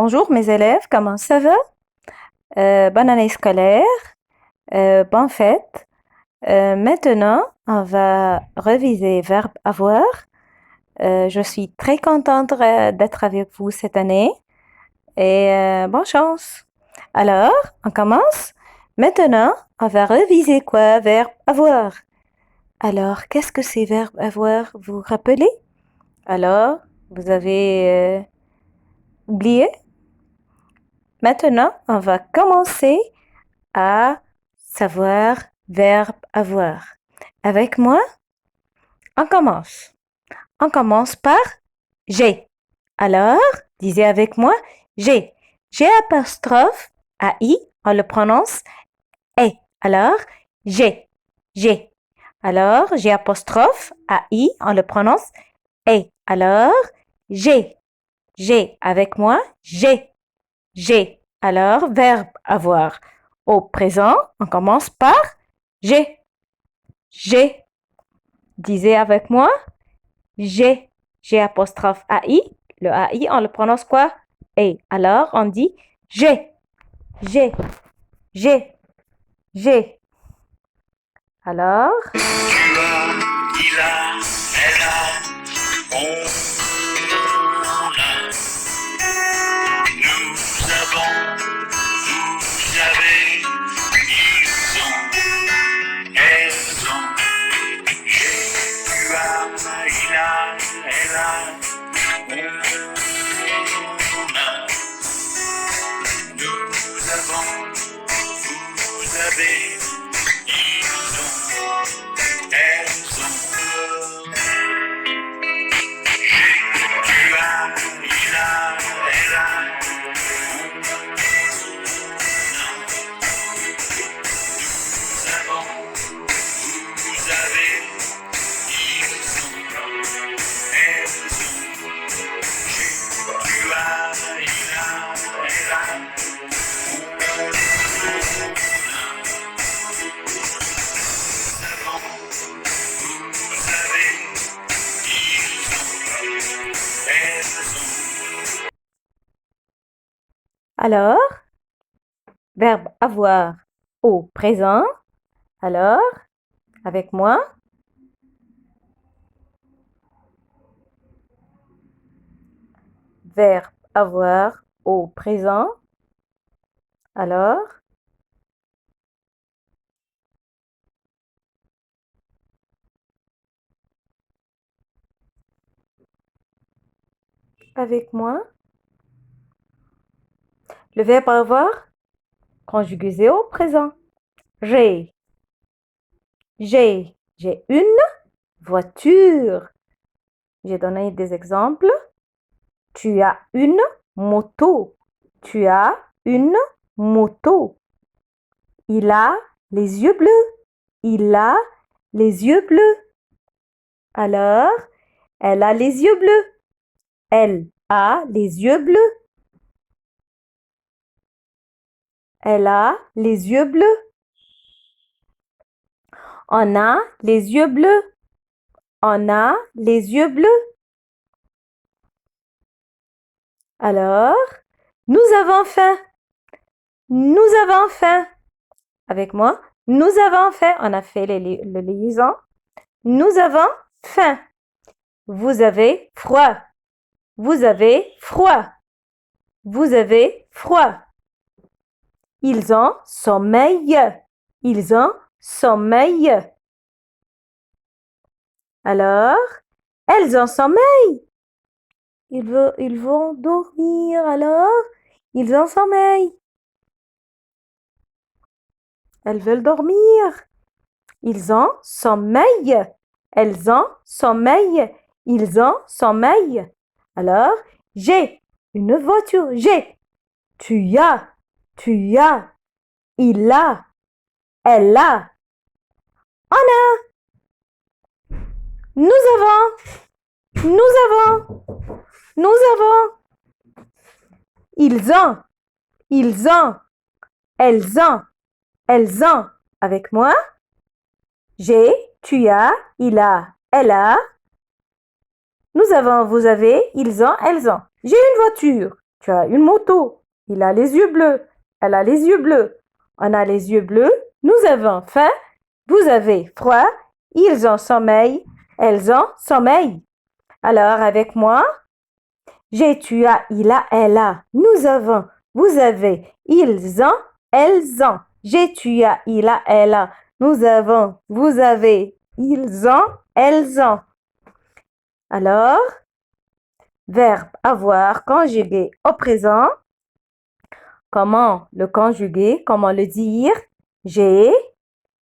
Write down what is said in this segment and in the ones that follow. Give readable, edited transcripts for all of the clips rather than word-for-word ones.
Bonjour mes élèves, comment ça va? Bonne année scolaire, bonne fête. Maintenant, on va réviser verbe avoir. Je suis très contente d'être avec vous cette année et bonne chance. Alors, on commence. Maintenant, on va réviser quoi? Verbe avoir. Alors, qu'est-ce que c'est verbe avoir? Vous vous rappelez? Alors, vous avez oublié? Maintenant, on va commencer à savoir verbe avoir. Avec moi, on commence. On commence par j'ai. Alors, disez avec moi j'ai. J'ai apostrophe AI, on le prononce et. Alors, j'ai. J'ai. Alors, j'ai apostrophe AI, on le prononce et. Alors, j'ai. J'ai. Avec moi, j'ai. J'ai. Alors, verbe avoir. Au présent, on commence par j'ai. J'ai. Disez avec moi, j'ai. J'ai apostrophe AI. Le AI, on le prononce quoi? Et. Alors, on dit j'ai. J'ai. J'ai. J'ai. Alors. Tu as, il a, elle a, on a. Nous avons, vous avez, ils ont, elles ont. J'ai, tu as, il a, elle a, on a. Nous avons, vous avez, ils ont, elles ont. J'ai, tu as, il a, elle a, nous avons, vous avez, ils ont, elles ont. J'ai, tu as, il a, elle a, nous avons, vous avez, ils ont, elles ont. Alors, verbe avoir au présent. Alors, avec moi, verbe avoir au présent. Alors, avec moi, le verbe avoir conjugué au présent. J'ai. J'ai. J'ai une voiture. J'ai donné des exemples. Tu as une moto. Tu as une moto. Il a les yeux bleus. Il a les yeux bleus. Alors, elle a les yeux bleus. Elle a les yeux bleus. Elle a les yeux bleus. On a les yeux bleus. On a les yeux bleus. Alors, nous avons faim. Nous avons faim. Avec moi, nous avons faim. On a fait les liaisons. Nous avons faim. Vous avez froid. Vous avez froid. Vous avez froid. Ils ont sommeil. Ils ont sommeil. Alors, elles ont sommeil. Ils vont dormir. Alors, ils ont sommeil. Elles veulent dormir. Ils ont sommeil. Elles ont sommeil. Ils ont sommeil. Alors, j'ai une voiture. J'ai. Tu as. Tu as. Il a. Elle a. On a. Nous avons. Nous avons. Nous avons. Ils ont. Ils ont. Elles ont. Elles ont. Avec moi. J'ai. Tu as. Il a. Elle a. Nous avons. Vous avez. Ils ont. Elles ont. J'ai une voiture. Tu as une moto. Il a les yeux bleus. Elle a les yeux bleus. On a les yeux bleus. Nous avons faim. Vous avez froid. Ils ont sommeil. Elles ont sommeil. Alors, avec moi, j'ai, tu as, il a, elle a. Nous avons, vous avez, ils ont, elles ont. J'ai, tu as, il a, elle a. Nous avons, vous avez, ils ont, elles ont. Alors, verbe avoir conjugué au présent. Comment le conjuguer? Comment le dire? J'ai,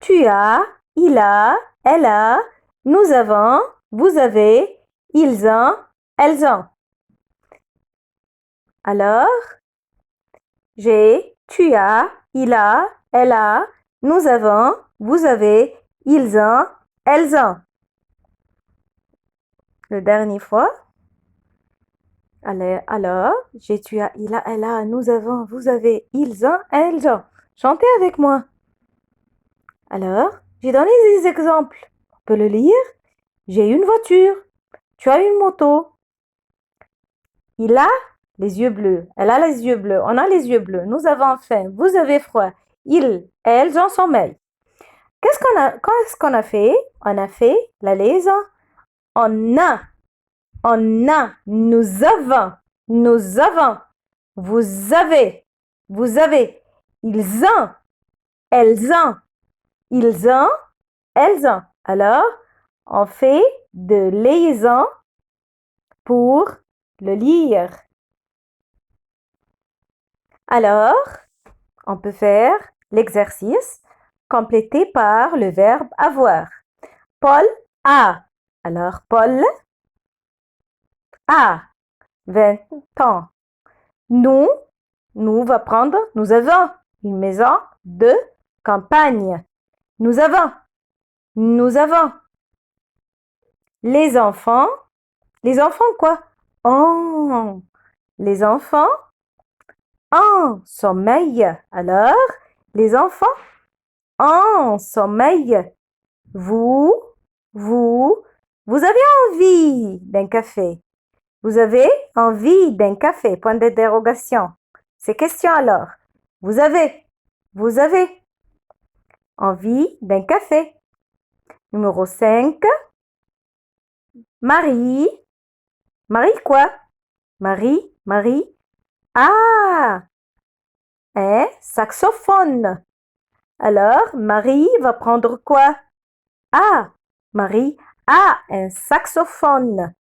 tu as, il a, elle a. Nous avons, vous avez, ils ont, elles ont. Alors, j'ai, tu as, il a, elle a, nous avons, vous avez, ils ont, elles ont. Le dernier fois. Allez, alors, j'ai, tu as, il a, elle a, nous avons, vous avez, ils ont, elles ont. Chantez avec moi. Alors, j'ai donné des exemples. On peut le lire. J'ai une voiture. Tu as une moto. Il a les yeux bleus. Elle a les yeux bleus. On a les yeux bleus. Nous avons faim. Vous avez froid. Ils, elles ont sommeil. Qu'est-ce qu'on a fait? On a fait la liaison. On a, nous avons, vous avez, ils ont, elles ont, elles ont. Alors, on fait de liaison pour le lire. Alors, on peut faire l'exercice complété par le verbe avoir. Paul a. Alors, Paul a 20 ans. Nous avons une maison de campagne. Nous avons. Les enfants quoi? Oh, les enfants en sommeil. Alors, les enfants en sommeil. Vous avez envie d'un café. Vous avez envie d'un café? Point d'interrogation. C'est question alors. Vous avez envie d'un café. Numéro 5. Marie quoi? Marie a un saxophone. Alors, Marie va prendre quoi? Marie a un saxophone.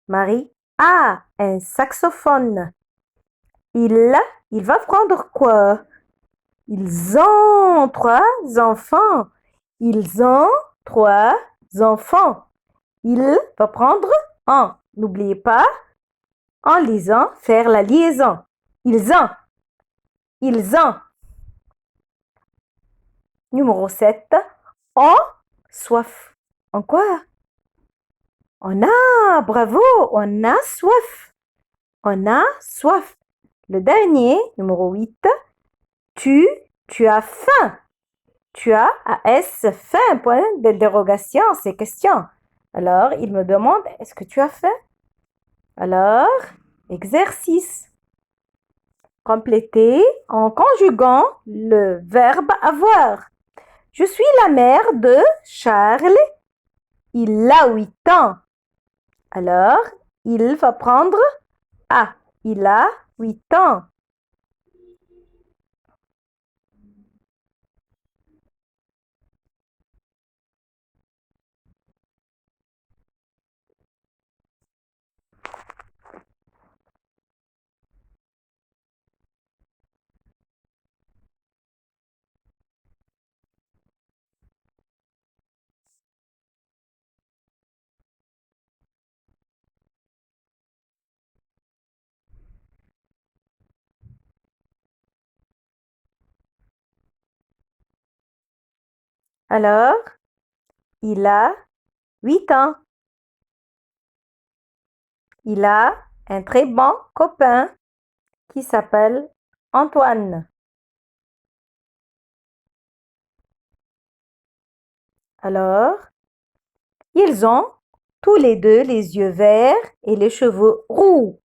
Marie a un saxophone. Il va prendre quoi? Ils ont 3 enfants. Ils ont 3 enfants. Il va prendre un. N'oubliez pas, en lisant, faire la liaison. Ils ont. Numéro 7. On soif. En quoi? On a, bravo, on a soif. On a soif. Le dernier, numéro 8. Tu as faim. Tu as, as, faim, point d'interrogation, c'est question. Alors, il me demande, est-ce que tu as faim? Alors, exercice. Compléter en conjuguant le verbe avoir. Je suis la mère de Charles. Il a 8 ans. Alors, il va prendre il a 8 ans. Alors, il a 8 ans. Il a un très bon copain qui s'appelle Antoine. Alors, ils ont tous les deux les yeux verts et les cheveux roux.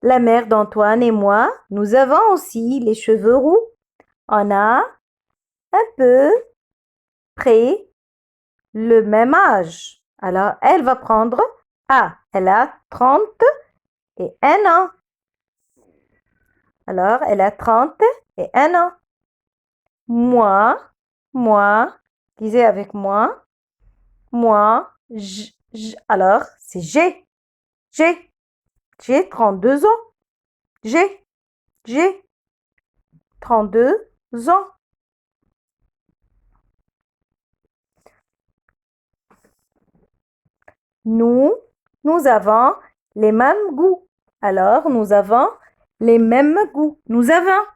La mère d'Antoine et moi, nous avons aussi les cheveux roux. On a un peu près le même âge. Alors, elle va prendre elle a 31 ans. Alors, elle a 31 ans. Moi, disez avec moi, alors c'est j'ai 32 ans. J'ai 32 ans. Nous avons les mêmes goûts. Alors, nous avons les mêmes goûts. Nous avons.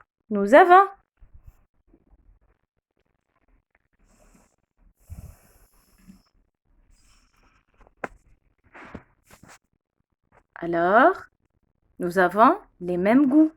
Alors, nous avons les mêmes goûts.